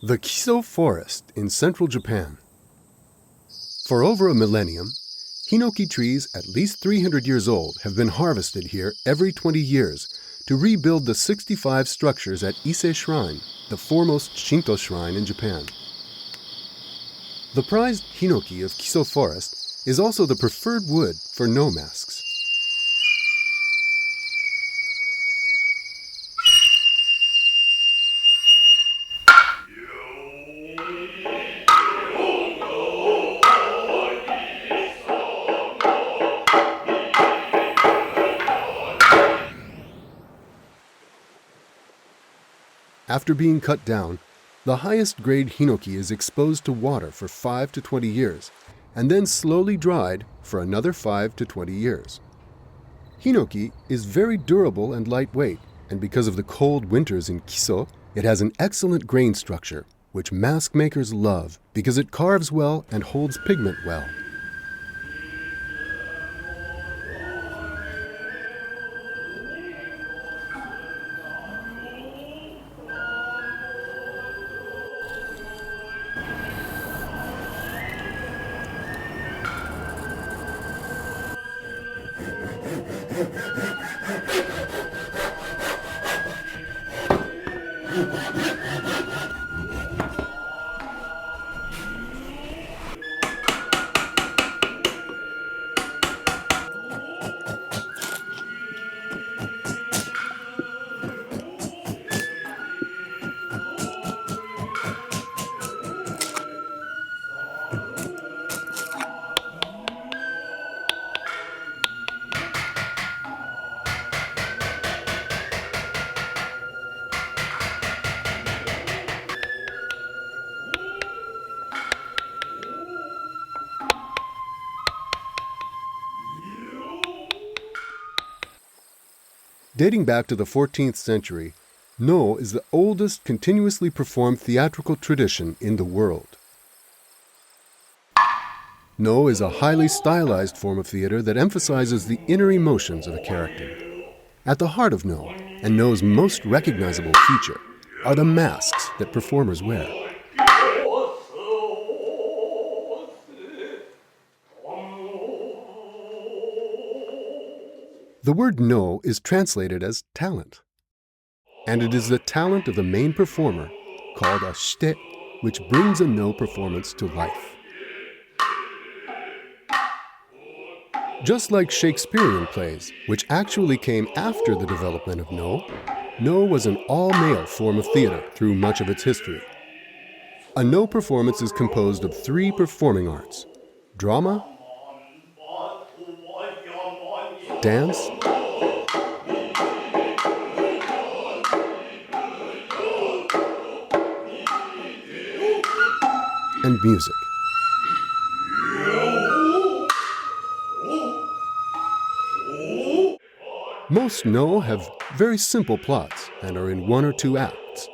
The Kiso Forest in central Japan. For over a millennium, Hinoki trees at least 300 years old have been harvested here every 20 years to rebuild the 65 structures at Ise Shrine, the foremost Shinto shrine in Japan. The prized Hinoki of Kiso Forest is also the preferred wood for no masks. After being cut down, the highest grade Hinoki is exposed to water for 5 to 20 years, and then slowly dried for another 5 to 20 years. Hinoki is very durable and lightweight, and because of the cold winters in Kiso, it has an excellent grain structure, which mask makers love because it carves well and holds pigment well. Dating back to the 14th century, No is the oldest continuously performed theatrical tradition in the world. No is a highly stylized form of theater that emphasizes the inner emotions of a character. At the heart of No, and No's most recognizable feature, are the masks that performers wear. The word No is translated as talent, and it is the talent of the main performer, called a shite, which brings a No performance to life. Just like Shakespearean plays, which actually came after the development of No, No was an all-male form of theater through much of its history. A No performance is composed of 3 performing arts: drama, dance, and music. Most No have very simple plots and are in 1 or 2 acts.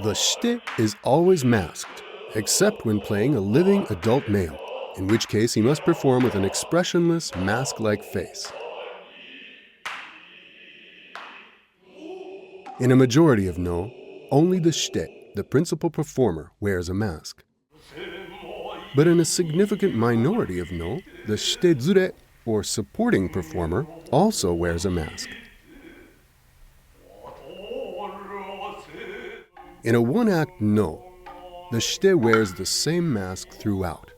The shite is always masked, except when playing a living adult male, in which case he must perform with an expressionless, mask-like face. In a majority of No, only the shite, the principal performer, wears a mask. But in a significant minority of No, the shitezure, or supporting performer, also wears a mask. In a 1-act No, the shite wears the same mask throughout.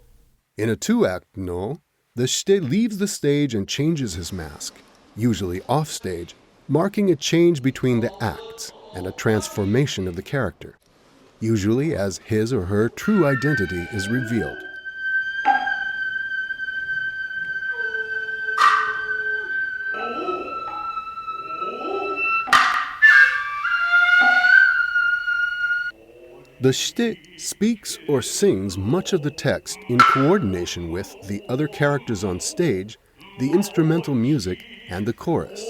In a 2-act No, the shite leaves the stage and changes his mask, usually off stage, marking a change between the acts and a transformation of the character, usually as his or her true identity is revealed. The shite speaks or sings much of the text in coordination with the other characters on stage, the instrumental music, and the chorus.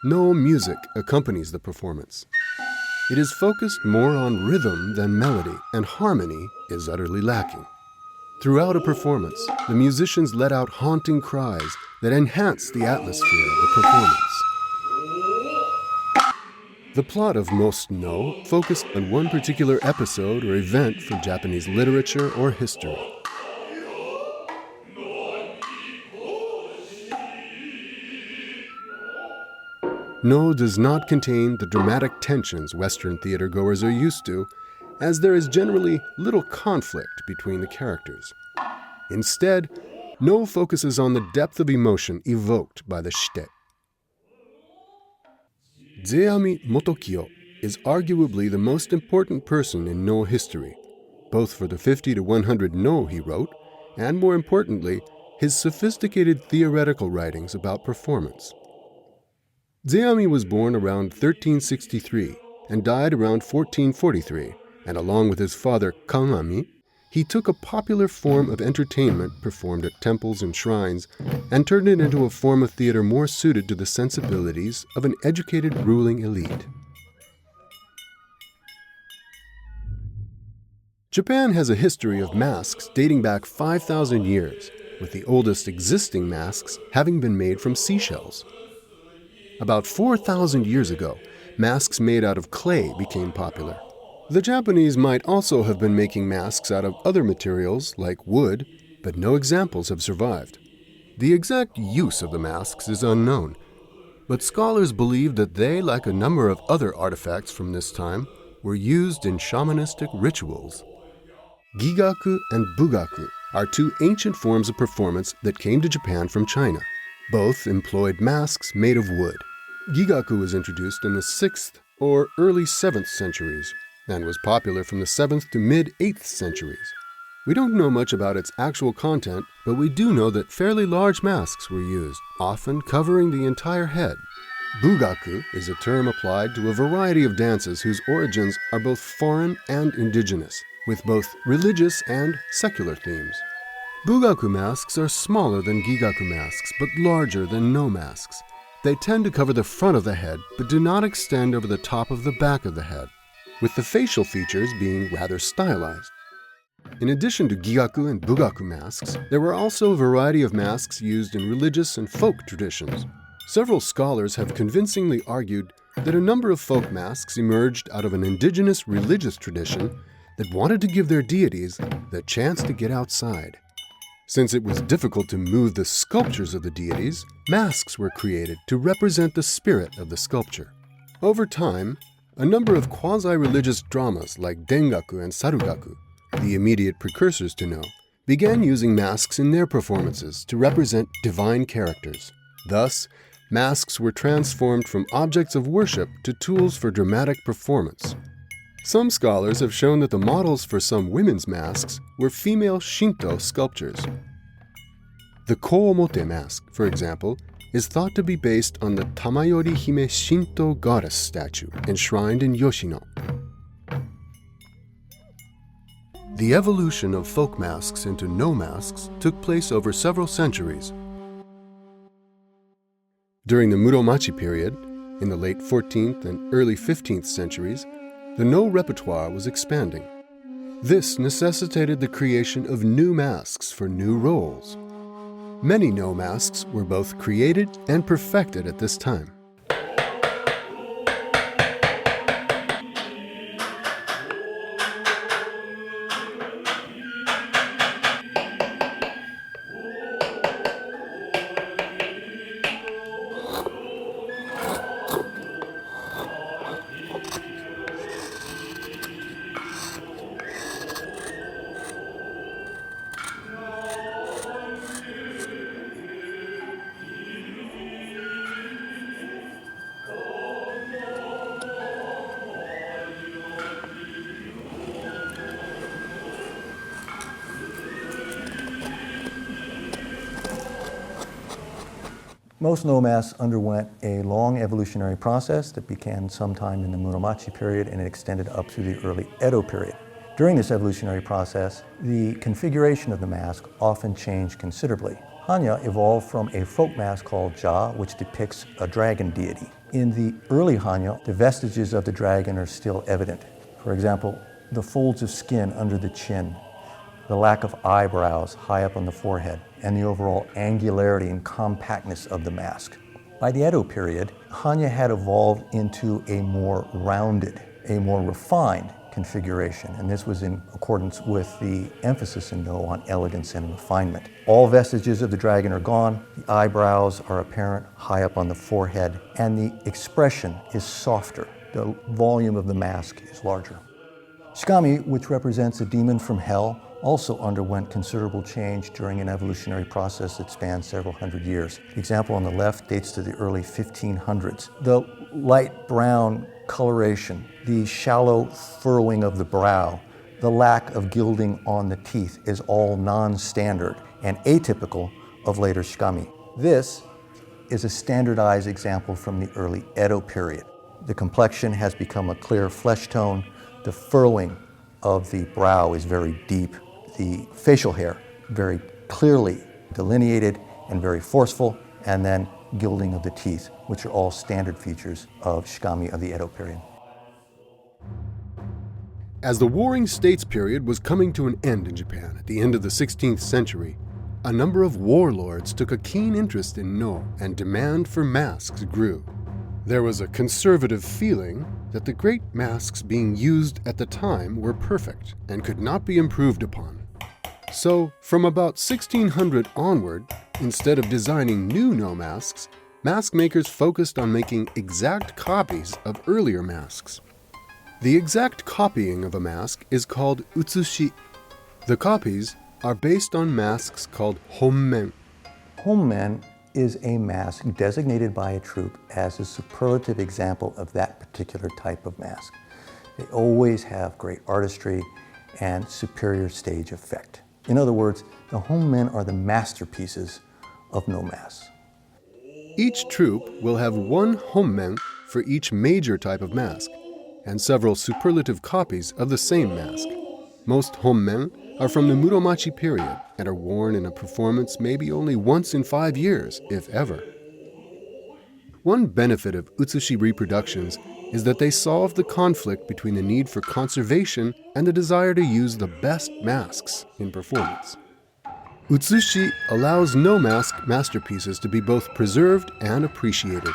No music accompanies the performance. It is focused more on rhythm than melody, and harmony is utterly lacking. Throughout a performance, the musicians let out haunting cries that enhance the atmosphere of the performance. The plot of most no focused on one particular episode or event from Japanese literature or history. No does not contain the dramatic tensions Western theater goers are used to, as there is generally little conflict between the characters. Instead, No focuses on the depth of emotion evoked by the shite. Zeami Motokiyo is arguably the most important person in No history, both for the 50 to 100 No he wrote, and more importantly, his sophisticated theoretical writings about performance. Zeami was born around 1363 and died around 1443, and along with his father Kangami, he took a popular form of entertainment performed at temples and shrines and turned it into a form of theater more suited to the sensibilities of an educated ruling elite. Japan has a history of masks dating back 5,000 years, with the oldest existing masks having been made from seashells. About 4,000 years ago, masks made out of clay became popular. The Japanese might also have been making masks out of other materials, like wood, but no examples have survived. The exact use of the masks is unknown, but scholars believe that they, like a number of other artifacts from this time, were used in shamanistic rituals. Gigaku and Bugaku are two ancient forms of performance that came to Japan from China. Both employed masks made of wood. Gigaku was introduced in the 6th or early 7th centuries and was popular from the 7th to mid-8th centuries. We don't know much about its actual content, but we do know that fairly large masks were used, often covering the entire head. Bugaku is a term applied to a variety of dances whose origins are both foreign and indigenous, with both religious and secular themes. Bugaku masks are smaller than Gigaku masks, but larger than No masks. They tend to cover the front of the head, but do not extend over the top of the back of the head, with the facial features being rather stylized. In addition to Gigaku and Bugaku masks, there were also a variety of masks used in religious and folk traditions. Several scholars have convincingly argued that a number of folk masks emerged out of an indigenous religious tradition that wanted to give their deities the chance to get outside. Since it was difficult to move the sculptures of the deities, masks were created to represent the spirit of the sculpture. Over time, a number of quasi-religious dramas like Dengaku and Sarugaku, the immediate precursors to No, began using masks in their performances to represent divine characters. Thus, masks were transformed from objects of worship to tools for dramatic performance. Some scholars have shown that the models for some women's masks were female Shinto sculptures. The Koomote mask, for example, is thought to be based on the Tamayori Hime Shinto goddess statue enshrined in Yoshino. The evolution of folk masks into No masks took place over several centuries. During the Muromachi period, in the late 14th and early 15th centuries, the No repertoire was expanding. This necessitated the creation of new masks for new roles. Many No masks were both created and perfected at this time. Most No masks underwent a long evolutionary process that began sometime in the Muromachi period and it extended up through the early Edo period. During this evolutionary process, the configuration of the mask often changed considerably. Hanya evolved from a folk mask called Ja, which depicts a dragon deity. In the early Hanya, the vestiges of the dragon are still evident. For example, the folds of skin under the chin, the lack of eyebrows high up on the forehead, and the overall angularity and compactness of the mask. By the Edo period, Hanya had evolved into a more rounded, a more refined configuration, and this was in accordance with the emphasis in No on elegance and refinement. All vestiges of the dragon are gone, the eyebrows are apparent high up on the forehead, and the expression is softer. The volume of the mask is larger. Shikami, which represents a demon from hell, also underwent considerable change during an evolutionary process that spanned several hundred years. The example on the left dates to the early 1500s. The light brown coloration, the shallow furrowing of the brow, the lack of gilding on the teeth is all non-standard and atypical of later Shikami. This is a standardized example from the early Edo period. The complexion has become a clear flesh tone. The furrowing of the brow is very deep. The facial hair very clearly delineated and very forceful, and then gilding of the teeth, which are all standard features of Shikami of the Edo period. As the Warring States period was coming to an end in Japan at the end of the 16th century, a number of warlords took a keen interest in No, and demand for masks grew. There was a conservative feeling that the great masks being used at the time were perfect and could not be improved upon. So, from about 1600 onward, instead of designing new No masks, mask makers focused on making exact copies of earlier masks. The exact copying of a mask is called utsushi. The copies are based on masks called honmen. Honmen is a mask designated by a troupe as a superlative example of that particular type of mask. They always have great artistry and superior stage effect. In other words, the honmen are the masterpieces of No masks. Each troupe will have one honmen for each major type of mask, and several superlative copies of the same mask. Most honmen are from the Muromachi period and are worn in a performance maybe only once in 5 years, if ever. One benefit of Utsushi reproductions is that they solve the conflict between the need for conservation and the desire to use the best masks in performance. Utsushi allows No mask masterpieces to be both preserved and appreciated,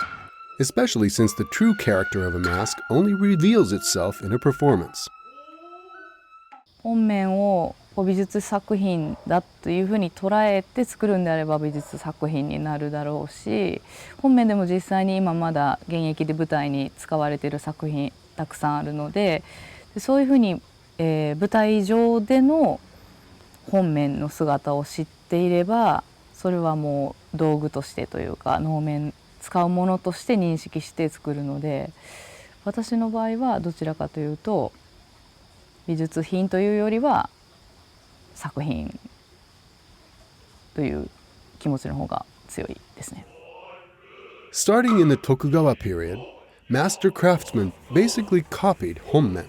especially since the true character of a mask only reveals itself in a performance. 本面を美術作品だというふうに捉えて作るんであれば美術作品になるだろうし、本面でも実際に今まだ現役で舞台に使われている作品たくさんあるので、そういうふうに、舞台上での本面の姿を知っていれば、それはもう道具としてというか能面使うものとして認識して作るので、私の場合はどちらかというと美術品というよりは作品という気持ちの方が強いですね。Starting in the Tokugawa period, master craftsmen basically copied honmen.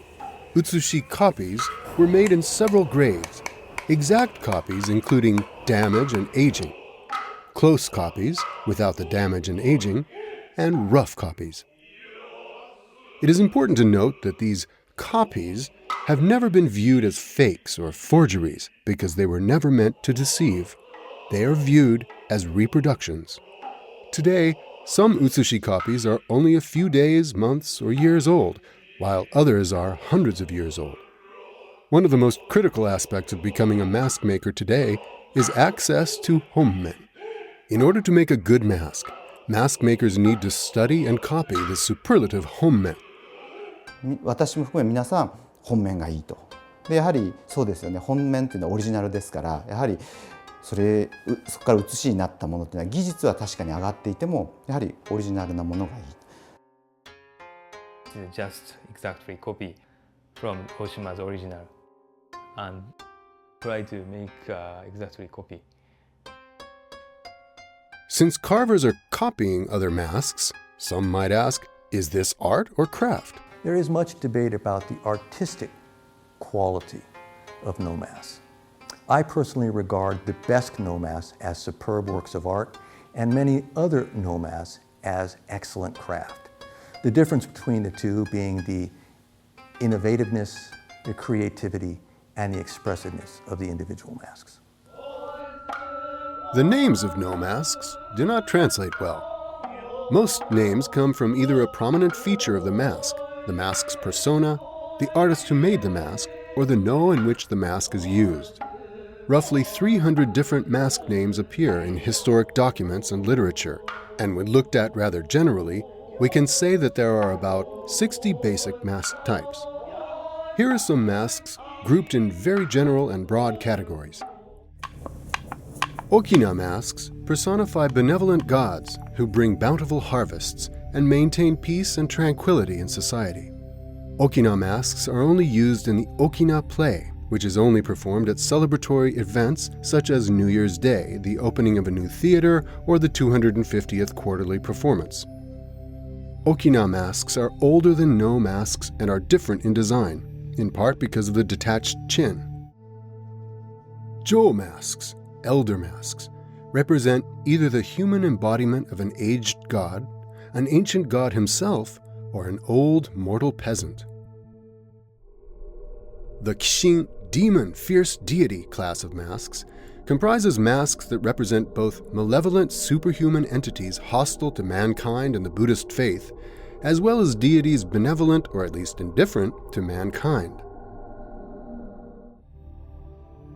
Utsushi copies were made in several grades, exact copies including damage and aging, close copies without the damage and aging, and rough copies. It is important to note that these copies have never been viewed as fakes or forgeries because they were never meant to deceive. They are viewed as reproductions. Today, some Utsushi copies are only a few days, months, or years old, while others are hundreds of years old. One of the most critical aspects of becoming a mask maker today is access to honmen. In order to make a good mask, mask makers need to study and copy the superlative honmen. 私も含め皆さん本面がいいと。でやはりそうですよね、本面っていうのはオリジナルですから、やはりそこから写しになったものっていうのは技術は確かに上がっていてもやはりオリジナルなものがいい。Just exactly copy from Oshima's original and try to make exactly copy. Since carvers are copying other masks, some might ask, is this art or craft? There is much debate about the artistic quality of No masks. I personally regard the best No masks as superb works of art and many other No masks as excellent craft. The difference between the two being the innovativeness, the creativity, and the expressiveness of the individual masks. The names of No masks do not translate well. Most names come from either a prominent feature of the mask's persona, the artist who made the mask, or the no in which the mask is used. Roughly 300 different mask names appear in historic documents and literature, and when looked at rather generally, we can say that there are about 60 basic mask types. Here are some masks grouped in very general and broad categories. Okina masks personify benevolent gods who bring bountiful harvests and maintain peace and tranquility in society. Okina masks are only used in the Okina play, which is only performed at celebratory events such as New Year's Day, the opening of a new theater, or the 250th quarterly performance. Okina masks are older than No masks and are different in design, in part because of the detached chin. Jo masks, elder masks, represent either the human embodiment of an aged god, an ancient god himself, or an old mortal peasant. The Kishin, demon, fierce deity class of masks comprises masks that represent both malevolent superhuman entities hostile to mankind and the Buddhist faith, as well as deities benevolent or at least indifferent to mankind.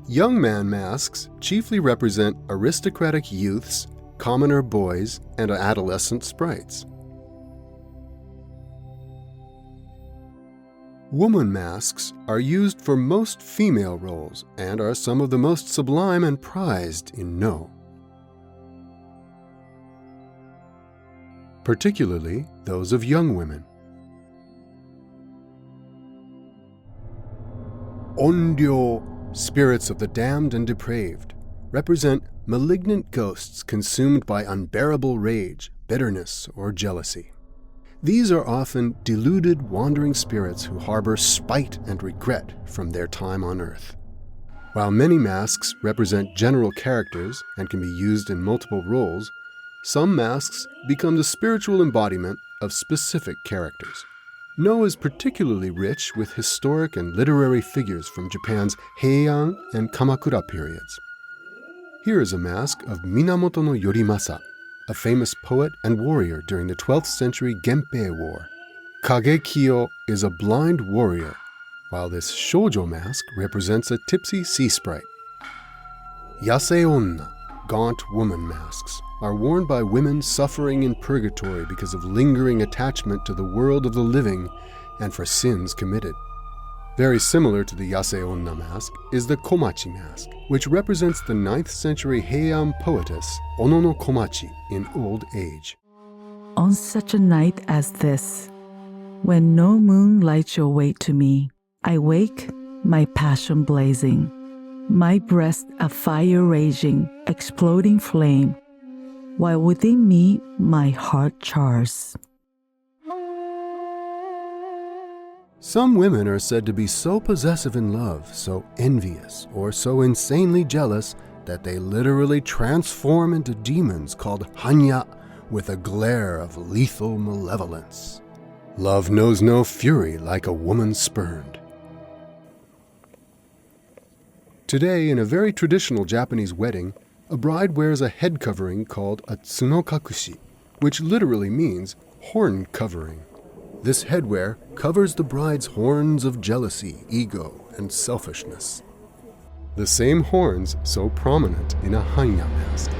Young man masks chiefly represent aristocratic youths, commoner boys, and adolescent sprites. Woman masks are used for most female roles and are some of the most sublime and prized in No. Particularly those of young women. Onryo, spirits of the damned and depraved, represent malignant ghosts consumed by unbearable rage, bitterness, or jealousy. These are often deluded, wandering spirits who harbor spite and regret from their time on earth. While many masks represent general characters and can be used in multiple roles, some masks become the spiritual embodiment of specific characters. No is particularly rich with historic and literary figures from Japan's Heian and Kamakura periods. Here is a mask of Minamoto no Yorimasa, a famous poet and warrior during the 12th century Genpei War. Kagekiyo is a blind warrior, while this shoujo mask represents a tipsy sea sprite. Yasei onna, gaunt woman masks, are worn by women suffering in purgatory because of lingering attachment to the world of the living and for sins committed. Very similar to the Yasei onna mask is the Komachi mask, which represents the 9th century Heian poetess Ono no Komachi in old age. On such a night as this, when no moon lights your way to me, I wake, my passion blazing, my breast a fire raging, exploding flame, while within me my heart chars. Some women are said to be so possessive in love, so envious, or so insanely jealous that they literally transform into demons called hanya with a glare of lethal malevolence. Love knows no fury like a woman spurned. Today, in a very traditional Japanese wedding, a bride wears a head covering called a tsunokakushi, which literally means horn covering. This headwear covers the bride's horns of jealousy, ego, and selfishness. The same horns so prominent in a hanya mask.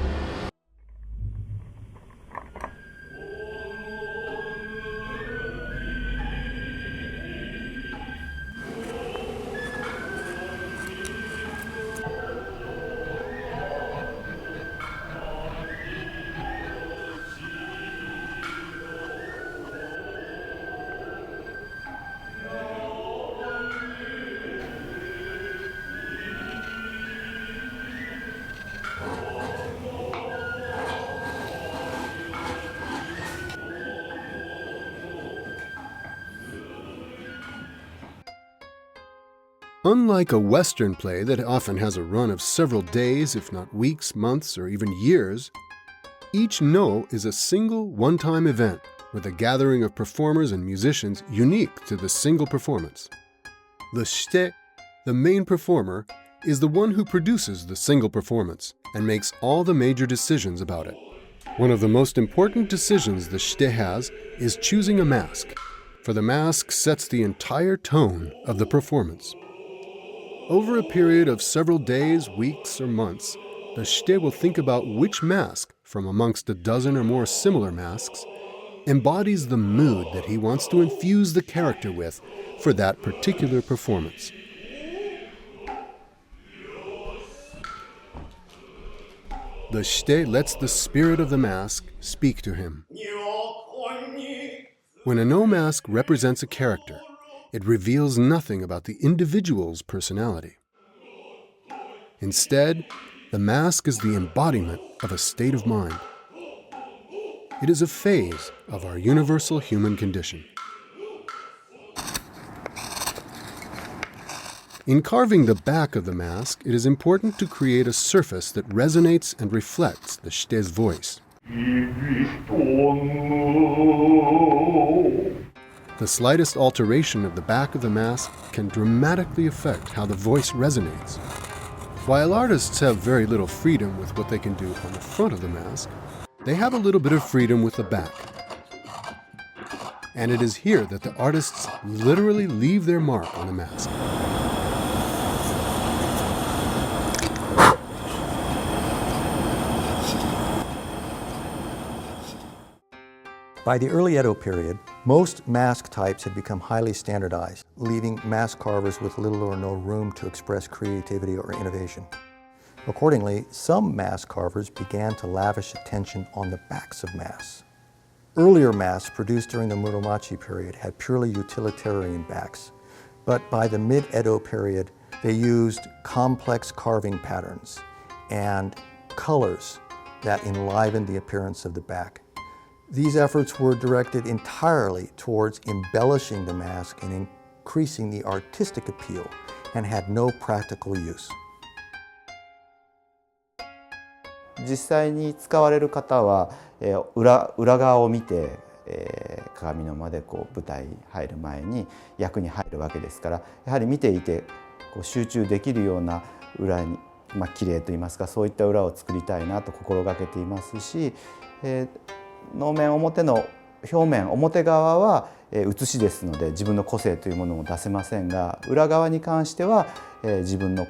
Unlike a Western play that often has a run of several days, if not weeks, months, or even years, each No is a single, one-time event with a gathering of performers and musicians unique to the single performance. The shite, the main performer, is the one who produces the single performance and makes all the major decisions about it. One of the most important decisions the shite has is choosing a mask, for the mask sets the entire tone of the performance. Over a period of several days, weeks, or months, the shite will think about which mask, from amongst a dozen or more similar masks, embodies the mood that he wants to infuse the character with for that particular performance. The shite lets the spirit of the mask speak to him. When a no mask represents a character, it reveals nothing about the individual's personality. Instead, the mask is the embodiment of a state of mind. It is a phase of our universal human condition. In carving the back of the mask, it is important to create a surface that resonates and reflects the shite's voice. The slightest alteration of the back of the mask can dramatically affect how the voice resonates. While artists have very little freedom with what they can do on the front of the mask, they have a little bit of freedom with the back. And it is here that the artists literally leave their mark on the mask. By the early Edo period, most mask types had become highly standardized, leaving mask carvers with little or no room to express creativity or innovation. Accordingly, some mask carvers began to lavish attention on the backs of masks. Earlier masks produced during the Muromachi period had purely utilitarian backs, but by the mid-Edo period, they used complex carving patterns and colors that enlivened the appearance of the back. These efforts were directed entirely towards embellishing the mask and increasing the artistic appeal, and had no practical use. 実際に使われる方は、裏側を見て、鏡の間でこう舞台に入る前に役に入るわけですから、やはり見ていてこう集中できるような裏に、綺麗といいますか、そういった裏を作りたいなと心がけていますし、能面表の表面表側は写しですので自分の個性というものも出せませんが、裏側に関しては自分の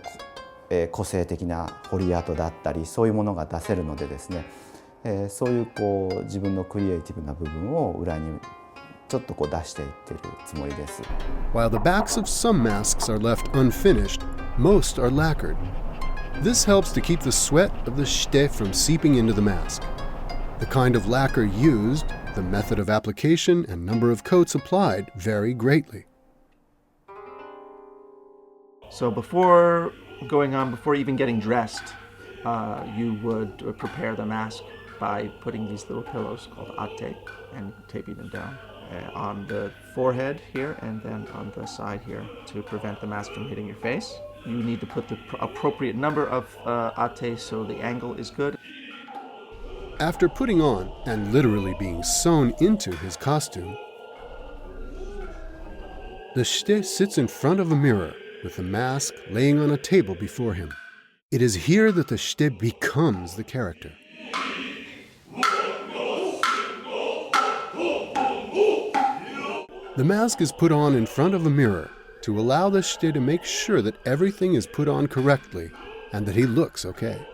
個性的な彫り跡だったりそういうものが出せるのでですね、そういうこう自分のクリエイティブな部分を裏にちょっとこう出していってるつもりです。While the backs of some masks are left unfinished, most are lacquered. This helps to keep the sweat of the shite from seeping into the mask. The kind of lacquer used, the method of application, and number of coats applied vary greatly. So before even getting dressed, you would prepare the mask by putting these little pillows called ate and taping them down on the forehead here and then on the side here to prevent the mask from hitting your face. You need to put the appropriate number of ate so the angle is good. After putting on and literally being sewn into his costume, the shite sits in front of a mirror with the mask laying on a table before him. It is here that the shite becomes the character. The mask is put on in front of a mirror to allow the shite to make sure that everything is put on correctly and that he looks okay.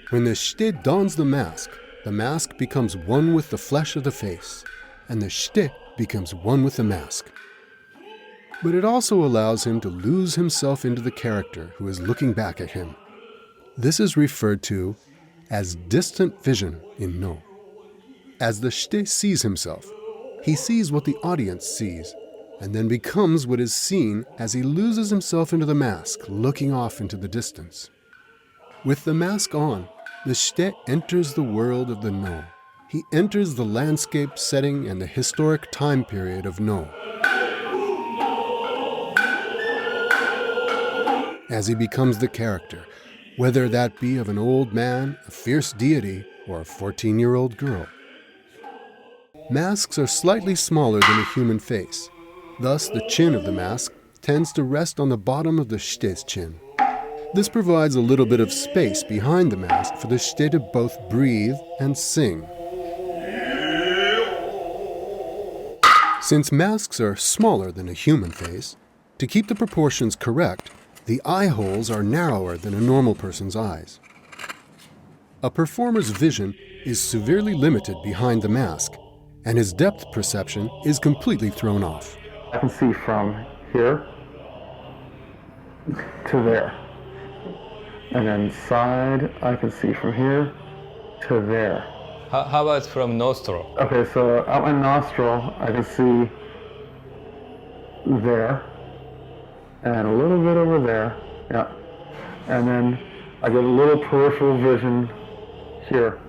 When the shite dons the mask becomes one with the flesh of the face, and the shite becomes one with the mask. But it also allows him to lose himself into the character who is looking back at him. This is referred to as distant vision in No. As the shite sees himself, he sees what the audience sees, and then becomes what is seen as he loses himself into the mask, looking off into the distance. With the mask on, the shite enters the world of the No. He enters the landscape setting and the historic time period of No. As he becomes the character, whether that be of an old man, a fierce deity, or a 14-year-old girl. Masks are slightly smaller than a human face. Thus, the chin of the mask tends to rest on the bottom of the shite's chin. This provides a little bit of space behind the mask for the shite to both breathe and sing. Since masks are smaller than a human face, to keep the proportions correct, the eye holes are narrower than a normal person's eyes. A performer's vision is severely limited behind the mask, and his depth perception is completely thrown off. I can see from here to there. And then side, I can see from here to there. How about from nostril? Okay, so out my nostril, I can see there, and a little bit over there, yeah. And then I get a little peripheral vision here.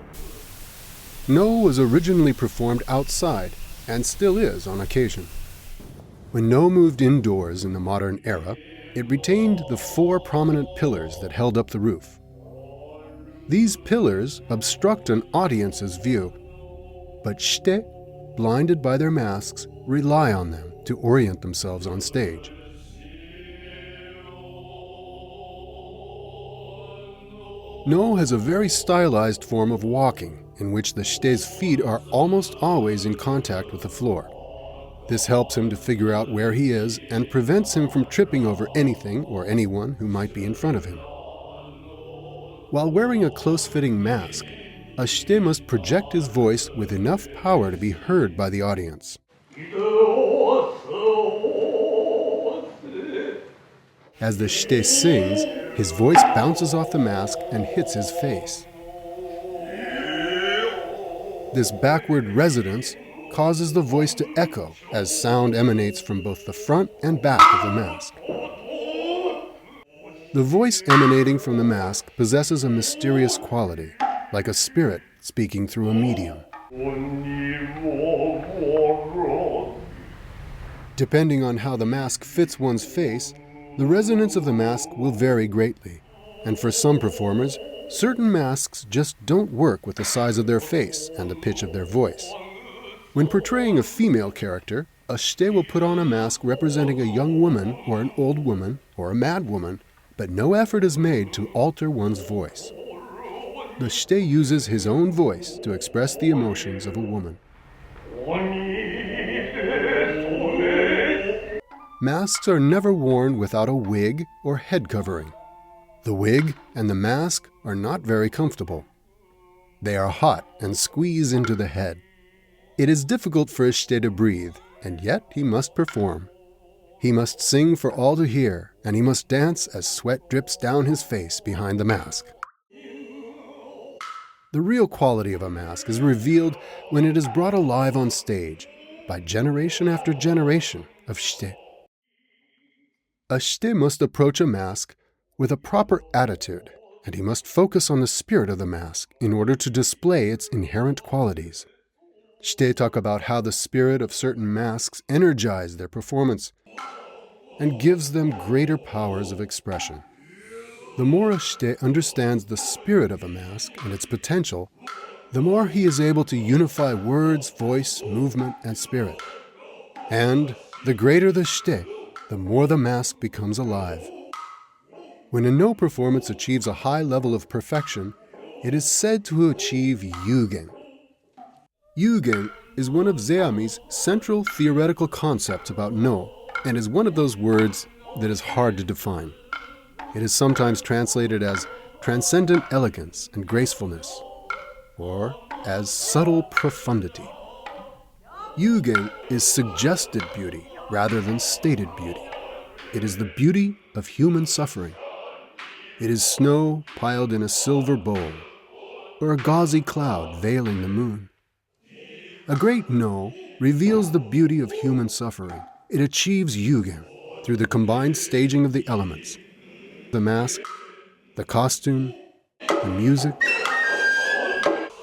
No was originally performed outside, and still is on occasion. When No moved indoors in the modern era, it retained the 4 prominent pillars that held up the roof. These pillars obstruct an audience's view, but shite, blinded by their masks, rely on them to orient themselves on stage. No has a very stylized form of walking, in which the shite's feet are almost always in contact with the floor. This helps him to figure out where he is and prevents him from tripping over anything or anyone who might be in front of him. While wearing a close-fitting mask, a shite must project his voice with enough power to be heard by the audience. As the shite sings, his voice bounces off the mask and hits his face. This backward resonance causes the voice to echo as sound emanates from both the front and back of the mask. The voice emanating from the mask possesses a mysterious quality, like a spirit speaking through a medium. Depending on how the mask fits one's face, the resonance of the mask will vary greatly, and for some performers, certain masks just don't work with the size of their face and the pitch of their voice. When portraying a female character, a shite will put on a mask representing a young woman or an old woman or a mad woman, but no effort is made to alter one's voice. The shite uses his own voice to express the emotions of a woman. Masks are never worn without a wig or head covering. The wig and the mask are not very comfortable. They are hot and squeeze into the head. It is difficult for a shite to breathe, and yet he must perform. He must sing for all to hear, and he must dance as sweat drips down his face behind the mask. The real quality of a mask is revealed when it is brought alive on stage by generation after generation of shite. A shite must approach a mask with a proper attitude, and he must focus on the spirit of the mask in order to display its inherent qualities. Shite talk about how the spirit of certain masks energize their performance and gives them greater powers of expression. The more a shite understands the spirit of a mask and its potential, the more he is able to unify words, voice, movement, and spirit. And the greater the shite, the more the mask becomes alive. When a No performance achieves a high level of perfection, it is said to achieve yugen. Yugen is one of Zeami's central theoretical concepts about No, and is one of those words that is hard to define. It is sometimes translated as transcendent elegance and gracefulness, or as subtle profundity. Yugen is suggested beauty rather than stated beauty. It is the beauty of human suffering. It is snow piled in a silver bowl, or a gauzy cloud veiling the moon. A great No reveals the beauty of human suffering. It achieves yugen through the combined staging of the elements: the mask, the costume, the music,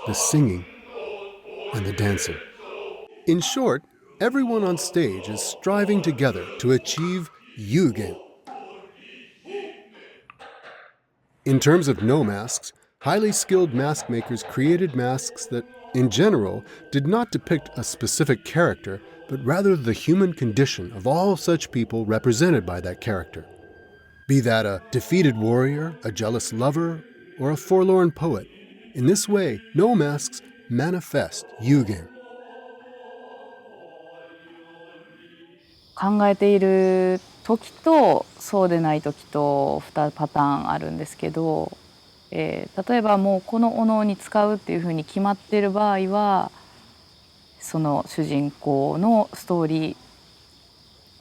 the singing, and the dancing. In short, everyone on stage is striving together to achieve yugen. In terms of No masks, highly skilled mask makers created masks that, in general, did not depict a specific character, but rather the human condition of all such people represented by that character. Be that a defeated warrior, a jealous lover, or a forlorn poet. In this way, no masks manifest yugen. 考えている時とそうでない時と2パターンあるんですけど、例えばもうこのお能に使うっていうふうに決まっている場合はその主人公のストーリ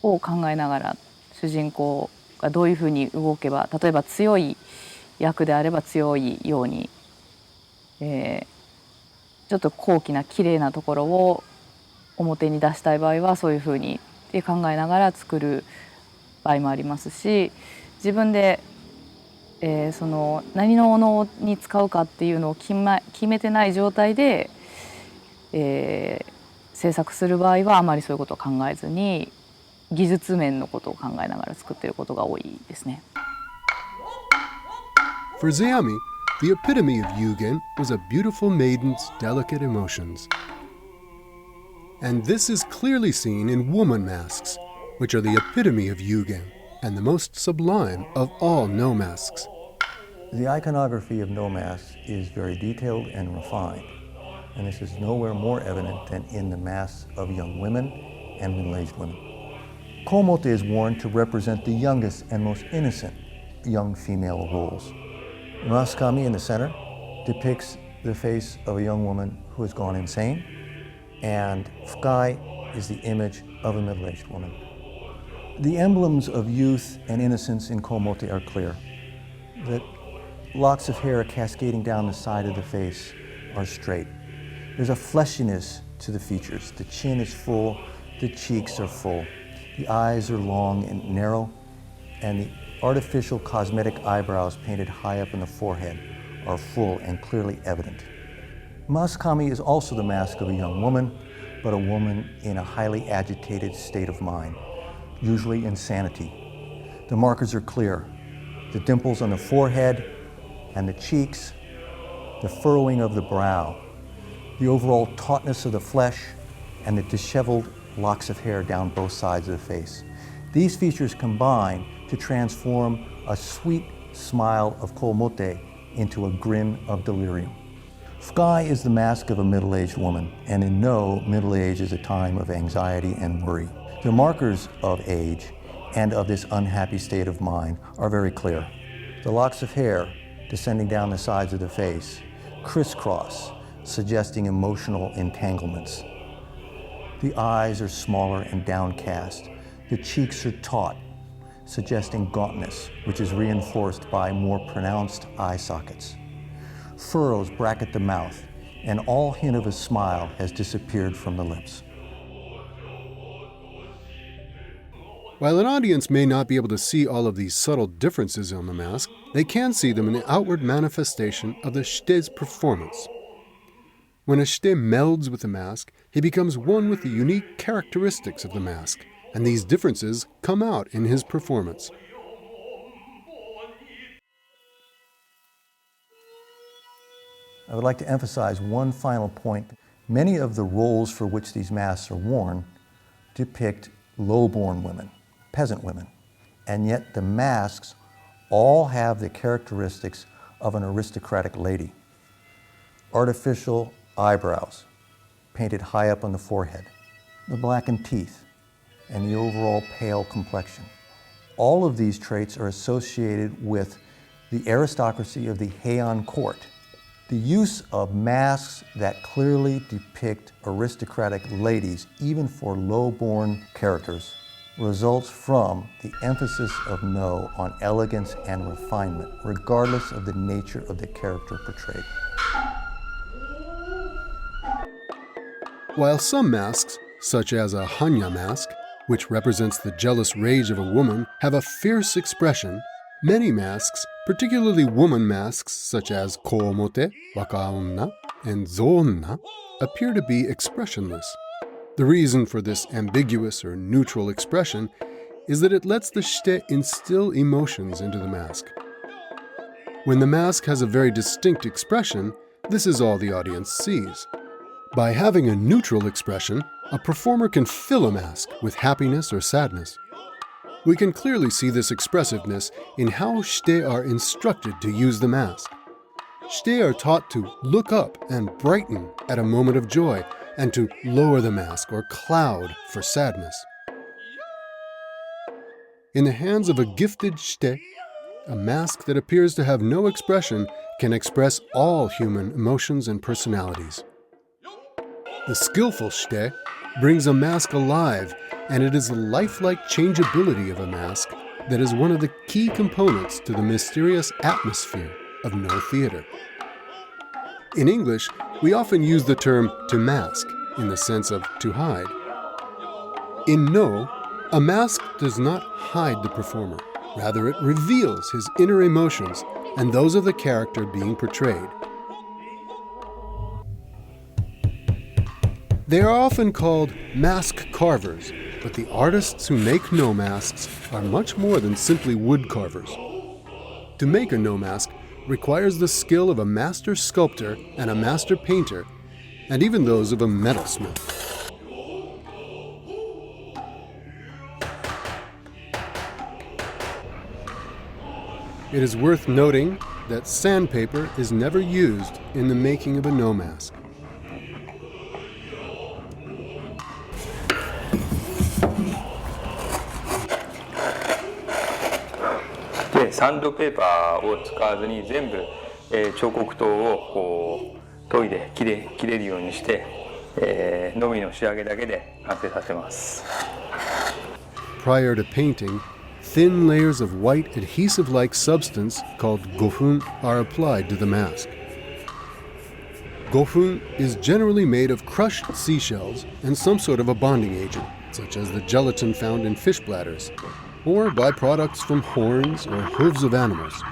ーを考えながら主人公がどういうふうに動けば、例えば強い役であれば強いように、ちょっと高貴な綺麗なところを表に出したい場合はそういうふうにって考えながら作る場合もありますし、自分で、その何のお能に使うかっていうのを決めてない状態で、制作する場合はあまりそういうことを考えずに技術面のことを考えながら作っていることが多いですね。For Zeami, the epitome of yugen was a beautiful maiden's delicate emotions. And this is clearly seen in woman masks, which are the epitome of yugen and the most sublime of all no masks. The iconography of no masks is very detailed and refined, and this is nowhere more evident than in the masks of young women and middle-aged women. Komote is worn to represent the youngest and most innocent young female roles. Maskami in the center depicts the face of a young woman who has gone insane, and fukai is the image of a middle-aged woman. The emblems of youth and innocence in komote are clear. The locks of hair cascading down the side of the face are straight. There's a fleshiness to the features. The chin is full, the cheeks are full, the eyes are long and narrow, and the artificial cosmetic eyebrows painted high up in the forehead are full and clearly evident. Maskami is also the mask of a young woman, but a woman in a highly agitated state of mind, usually insanity. The markers are clear. The dimples on the forehead and the cheeks, the furrowing of the brow, the overall tautness of the flesh, and the disheveled locks of hair down both sides of the face. These features combine to transform a sweet smile of komote into a grin of delirium. Fukai is the mask of a middle-aged woman, and in no, middle age is a time of anxiety and worry. The markers of age and of this unhappy state of mind are very clear. The locks of hair descending down the sides of the face crisscross, suggesting emotional entanglements. The eyes are smaller and downcast. The cheeks are taut, suggesting gauntness, which is reinforced by more pronounced eye sockets. Furrows bracket the mouth, and all hint of a smile has disappeared from the lips. While an audience may not be able to see all of these subtle differences on the mask, they can see them in the outward manifestation of the shite's performance. When a shite melds with the mask, he becomes one with the unique characteristics of the mask, and these differences come out in his performance. I would like to emphasize one final point. Many of the roles for which these masks are worn depict low-born women, peasant women, and yet the masks all have the characteristics of an aristocratic lady. Artificial eyebrows, painted high up on the forehead, the blackened teeth, and the overall pale complexion. All of these traits are associated with the aristocracy of the Heian court. The use of masks that clearly depict aristocratic ladies, even for low-born characters, results from the emphasis of No on elegance and refinement, regardless of the nature of the character portrayed. While some masks, such as a Hanya mask, which represents the jealous rage of a woman, have a fierce expression, many masks, particularly woman masks such as Koomote, Wakaonna, and Zoonna, appear to be expressionless. The reason for this ambiguous or neutral expression is that it lets the shite instill emotions into the mask. When the mask has a very distinct expression, this is all the audience sees. By having a neutral expression, a performer can fill a mask with happiness or sadness. We can clearly see this expressiveness in how shite are instructed to use the mask. Shite are taught to look up and brighten at a moment of joy, and to lower the mask or cloud for sadness. In the hands of a gifted shite, a mask that appears to have no expression can express all human emotions and personalities. The skillful shite brings a mask alive, and it is the lifelike changeability of a mask that is one of the key components to the mysterious atmosphere of No theater. In English, we often use the term to mask in the sense of to hide. In No, a mask does not hide the performer. Rather, it reveals his inner emotions and those of the character being portrayed. They are often called mask carvers, but the artists who make No masks are much more than simply wood carvers. To make a No mask requires the skill of a master sculptor and a master painter, and even those of a metalsmith. It is worth noting that sandpaper is never used in the making of a No mask.でサンドペーパーを使わずに全部、彫刻刀をこう研いで切れるようにして、のみの仕上げだけで完成させます。Prior to painting, thin layers of white adhesive-like substance called gofun are applied to the mask. Gofun is generally made of crushed seashells and some sort of a bonding agent, such as the gelatin found in fish bladders, or byproducts from horns or hooves of animals.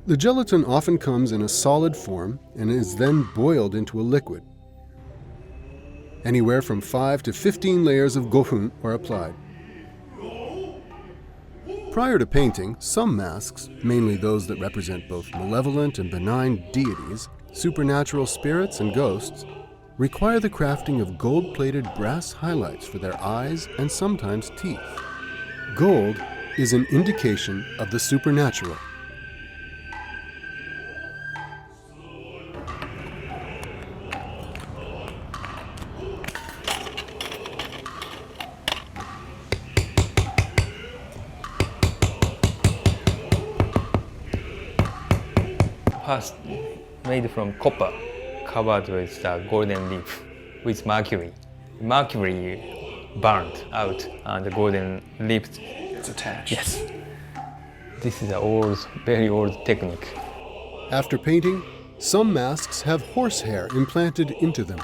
The gelatin often comes in a solid form and is then boiled into a liquid. Anywhere from 5 to 15 layers of gofun are applied. Prior to painting, some masks, mainly those that represent both malevolent and benign deities, supernatural spirits and ghosts, require the crafting of gold-plated brass highlights for their eyes and sometimes teeth. Gold is an indication of the supernatural. First, made from copper, covered with the golden leaf with mercury. Mercury burnt out and the golden leaf. It's attached. Yes. This is an very old technique. After painting, some masks have horsehair implanted into them.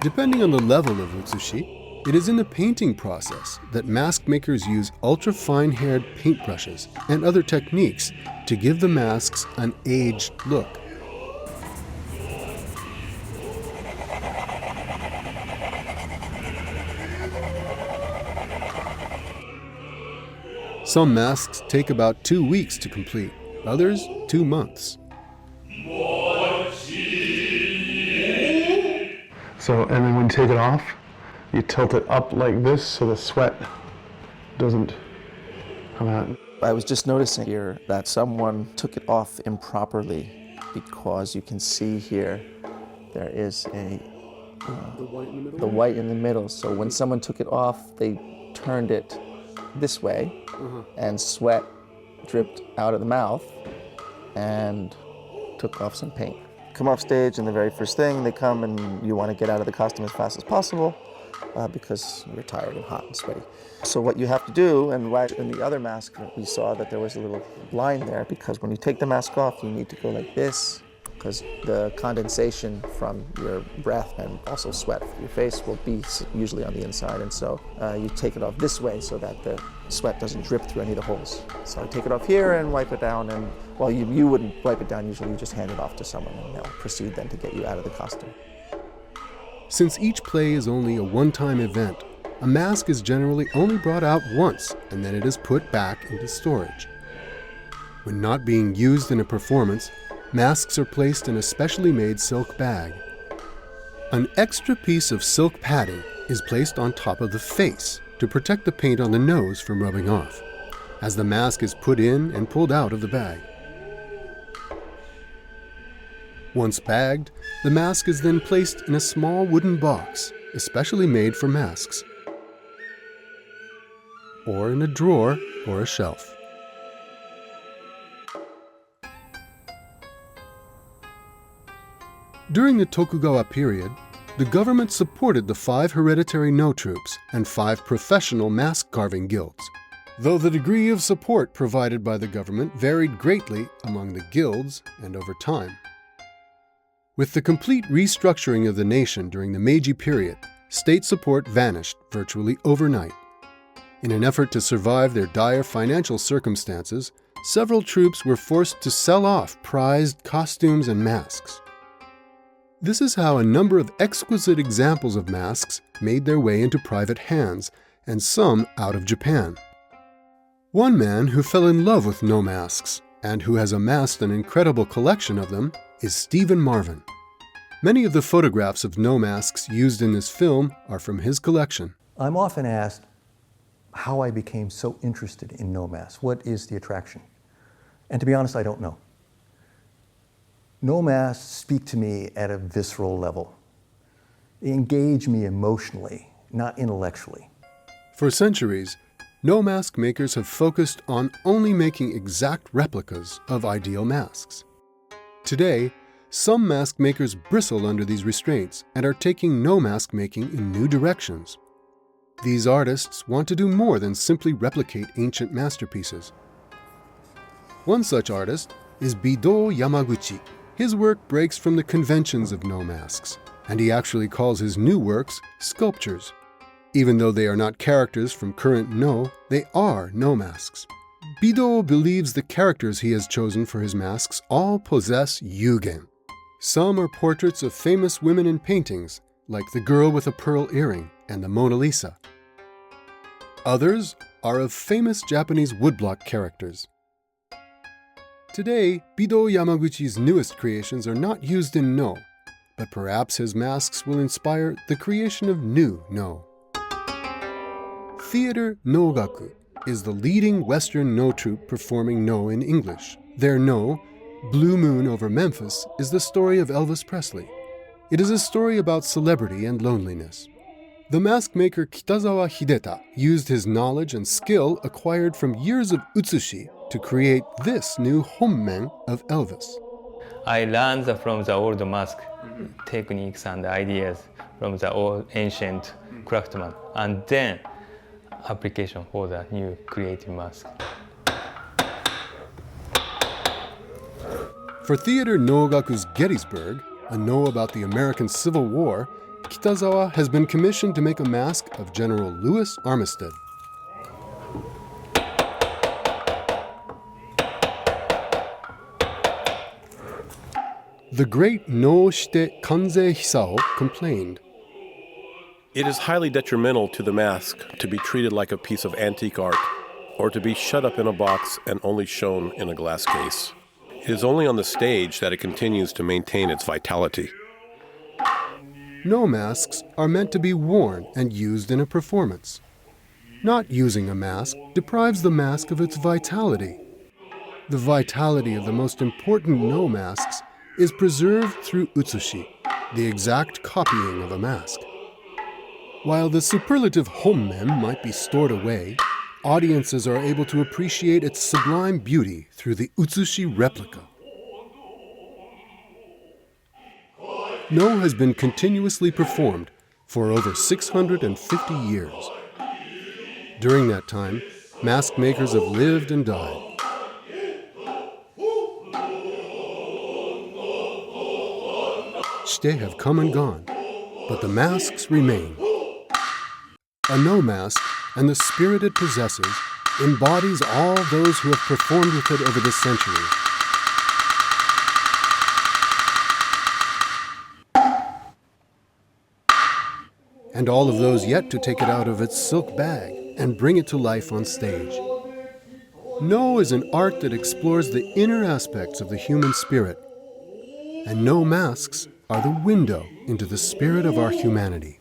Depending on the level of utsushi, it is in the painting process that mask makers use ultra-fine-haired paintbrushes and other techniques to give the masks an aged look. Some masks take about 2 weeks to complete, others 2 months. So, and then when you take it off, you tilt it up like this so the sweat doesn't come out. I was just noticing here that someone took it off improperly because you can see here there is the white in the middle. So when someone took it off, they turned it this way and sweat dripped out of the mouth and took off some paint. Come off stage and the very first thing they come and you want to get out of the costume as fast as possible because you're tired and hot and sweaty. So what you have to do, and in the other mask we saw that there was a little line there because when you take the mask off you need to go like this because the condensation from your breath and also sweat from your face will be usually on the inside, and so you take it off this way so that the sweat doesn't drip through any of the holes. So I take it off here and wipe it down, and well, you wouldn't wipe it down, usually you just hand it off to someone and they'll proceed then to get you out of the costume. Since each play is only a one-time event, a mask is generally only brought out once and then it is put back into storage. When not being used in a performance, masks are placed in a specially made silk bag. An extra piece of silk padding is placed on top of the face to protect the paint on the nose from rubbing off, as the mask is put in and pulled out of the bag. Once bagged, the mask is then placed in a small wooden box, especially made for masks, or in a drawer or a shelf. During the Tokugawa period, the government supported the 5 hereditary no troops and 5 professional mask carving guilds, though the degree of support provided by the government varied greatly among the guilds and over time. With the complete restructuring of the nation during the Meiji period, state support vanished virtually overnight. In an effort to survive their dire financial circumstances, several troops were forced to sell off prized costumes and masks. This is how a number of exquisite examples of masks made their way into private hands, and some out of Japan. One man who fell in love with no masks, and who has amassed an incredible collection of them, is Stephen Marvin. Many of the photographs of no masks used in this film are from his collection. I'm often asked how I became so interested in no masks. What is the attraction? And to be honest, I don't know. No masks speak to me at a visceral level. They engage me emotionally, not intellectually. For centuries, no mask makers have focused on only making exact replicas of ideal masks. Today, some mask makers bristle under these restraints and are taking no mask making in new directions. These artists want to do more than simply replicate ancient masterpieces. One such artist is Bido Yamaguchi. His work breaks from the conventions of no masks, and he actually calls his new works sculptures. Even though they are not characters from current no, they are no masks. Bido believes the characters he has chosen for his masks all possess yugen. Some are portraits of famous women in paintings, like the girl with a pearl earring and the Mona Lisa. Others are of famous Japanese woodblock characters. Today, Bido Yamaguchi's newest creations are not used in no, but perhaps his masks will inspire the creation of new no. Theater No-gaku is the leading Western no troupe performing no in English. Their no, Blue Moon over Memphis, is the story of Elvis Presley. It is a story about celebrity and loneliness. The mask maker Kitazawa Hideta used his knowledge and skill acquired from years of utsushi to create this new hommen of Elvis. I learned from the old mask techniques and ideas from the old ancient craftsman, and then application for the new creative mask. For Theater No-gaku's Gettysburg, a no about the American Civil War, Kitazawa has been commissioned to make a mask of General Louis Armistead. The great No Shite Kanzei Hisao complained, "It is highly detrimental to the mask to be treated like a piece of antique art, or to be shut up in a box and only shown in a glass case. It is only on the stage that it continues to maintain its vitality." No masks are meant to be worn and used in a performance. Not using a mask deprives the mask of its vitality. The vitality of the most important no masks is preserved through utsushi, the exact copying of a mask. While the superlative hommen might be stored away, audiences are able to appreciate its sublime beauty through the utsushi replica. No has been continuously performed for over 650 years. During that time, mask makers have lived and died. Shite have come and gone, but the masks remain. A no mask, and the spirit it possesses, embodies all those who have performed with it over the centuries. and all of those yet to take it out of its silk bag and bring it to life on stage. No is an art that explores the inner aspects of the human spirit, and no masks are the window into the spirit of our humanity.